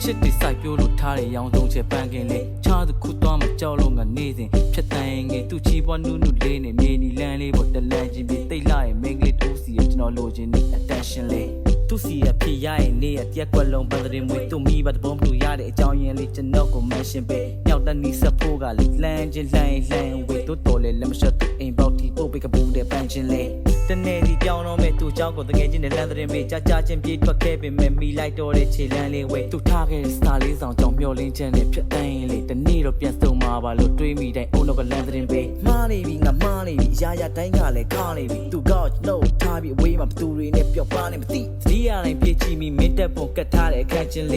စ်တွေစိုက်ပြိုးလို့ထားတဲ့ရောင်စုံချေပန်းကင်လေးချားသူခုသွားမကြောက်လို့ငါနေစဉ်ဖြတ်တန်းငယ်သူချီပွားနုလေးနဲ့မြေနီလန်းလေးပေါ်တလန်းချင်းပြီးတိတ်လာရဲ့မင်းကလေးတူစီရဲ့ကျွန်တော်လိုချင်တဲ့ attention လေးသူစီရဖြစ်ရရဲ့နေရတက်ကွက်လုံးပန်းတဲ့မွေသူမိဘတဘုံပြူရတဲ့အကြောင်းရင်းလေးကျွန်တော်ကို mention ပေးညောက်တန်းနီးစဖို့ကလေးလှမ်းချင်းလှမ်းဝေတို့တော်လေလက်မရှက်သူအိမ်ပေါက်တီပို့ပေးကပူတဲ့ပန်းချင်းလေးတနေ့ဒီကြောင်းတော့မဲ့သူเจ้าကိုတကယ်ချင်းနဲ့လမ်းတဲ့မေးကြာချင်းပြေးထွက်ခဲ့ပေမဲ့မိလိုက်တော့တဲ့ခြေလမ်းလေးဝေသူထားခဲ့တဲ့ star လေးဆောင်ကြောင့်မျောလင်းချက်နဲ့ဖြတ်တန်းရင်လေတနေ့တော့ပြန်စုံမှာပါလို့တွေးမိတိုင်းအုံတော့ကလမ်းတဲ့မေးမှားနေပြီငါမှားနေပြီရာတိုင်းကလည်းခါနေပြီသူကကျွန်တော်ထားပြီးအဝေးမှာဘသူတွေနဲ့ပျောက်ပါနေမသိသတိရတိုင်းပြေးချီမိမင်းတက်ပုံကတ်ထားတဲ့အခန်းချင်း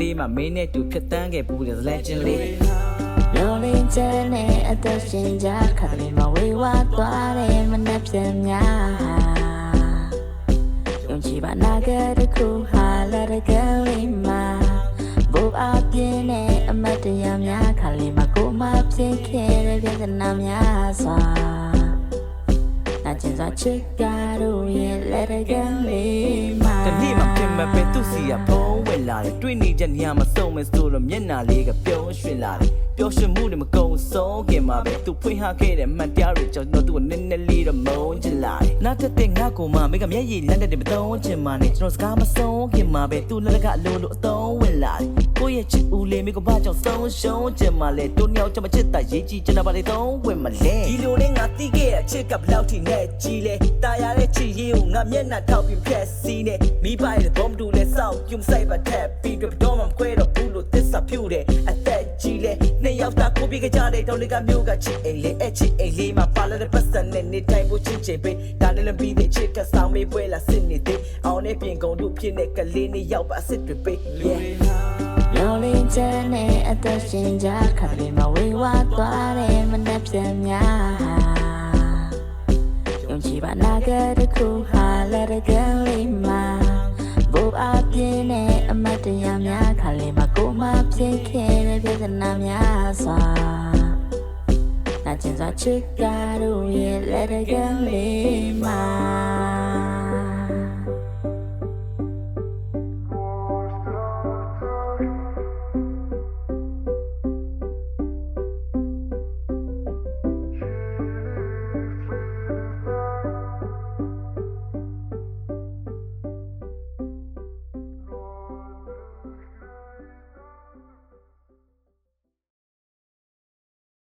လေးမှာမင်းနဲ့တူဖြတ်တန်းခဲ့ဘူးတဲ့ဇလန်းချင်းလေးလောလင်းတဲ့နဲ့အသက်ရှင်ကြခါလေးမဝေဝါသွားတယ်မနှက်ပြန်များယုံကြည်ပါနာခဲ့တဲ့ခုဟာလာတဲ့ကလေးမှာဘူအပြင်းနဲ့အမတ်တရားများခါလေးမကိုမဖြစ်ခဲ့တဲ့ပြဿနာများစွာနာကျင်စွာချစ်ကားတို့ရဲ့လက်တဲ့ကလေးမှာတနေ့မှပြင်မပဲသူစီကဖုံးဝင်လာတယ်တွေ့နေချက်ညမစုံမဲဆိုတော့မျက်နှာလေးကပြုံးရွှင်လာတယ်ပျော်ရွှင်မှုတွေမကုန်ဆုံးခင်မှာပဲသူဖွင့်ဟခဲ့တဲ့မှန်တရားတွေကြောင့်တော့သူကနည်းနည်းလေးတော့မုန်းချင်လာတယ်နောက်တဲ့ငါကိုမှမိကမျက်ရည်လက်တဲ့မသုံးချင်မှနဲ့ကျွန်တော်စကားမဆုံးခင်မှာပဲသူလက်ကအလိုလိုအသုံးဝင်လာတယ်ကိုယ့်ရဲ့ချစ်ဦးလေးမိကဘာကြောင့်ဆုံးရှုံးချင်မှလဲတို့ညောင်ချမချစ်တာရေးကြည့်ချင်တာပါလေသုံးဝင်မလဲဒီလိုနဲ့ငါတီးခဲ့တဲ့အချစ်ကဘလောက်ထိနဲ့ကြီးလဲตายရတဲ့ချစ်ရေးကိုငါမျက်နှာထောက်ပြီးဖြက်စီးနေမိဘရဲ့ဘုံတူလဲစောက်ပြုံးဆိုင်ပါထက်ပြီးတော့မှခွဲတော့ဘူးလို့သစ္စာပြုတဲ့အသက်ကြီးလဲနှစ်ယောက်သားကိုပြီးကြတဲ့တောင်လေးကမျိုးကချစ်အိမ်လေးအချစ်အိမ်လေးမှာပါလာတဲ့ပတ်စံနဲ့နေတိုင်းဖို့ချင်းချင်းပေးဒါနဲ့လည်းပြီးတဲ့ချစ်ကဆောင်မေးပွဲလာစစ်နေသေးအောင်နဲ့ပြင်ကုန်တို့ဖြစ်တဲ့ကလေးနှစ်ယောက်ပါအစ်စ်တွေပေးလောလင်းတဲ့နဲ့အသက်ရှင်ကြခါလေးမဝေဝါသွားတယ်မနှက်ပြန်များယုံကြည်ပါနာခဲ့တဲ့ခုဟာလာတဲ့ကလေးမှာဘူအပြင်းနဲ့အမတ်တရားများခါလေးမကိုမဖြစ်ခဲ့တဲ့ပြဿနာများစွာနာကျင်စွာချစ်ကားတို့ရဲ့လက်တဲ့ကလေးမှာ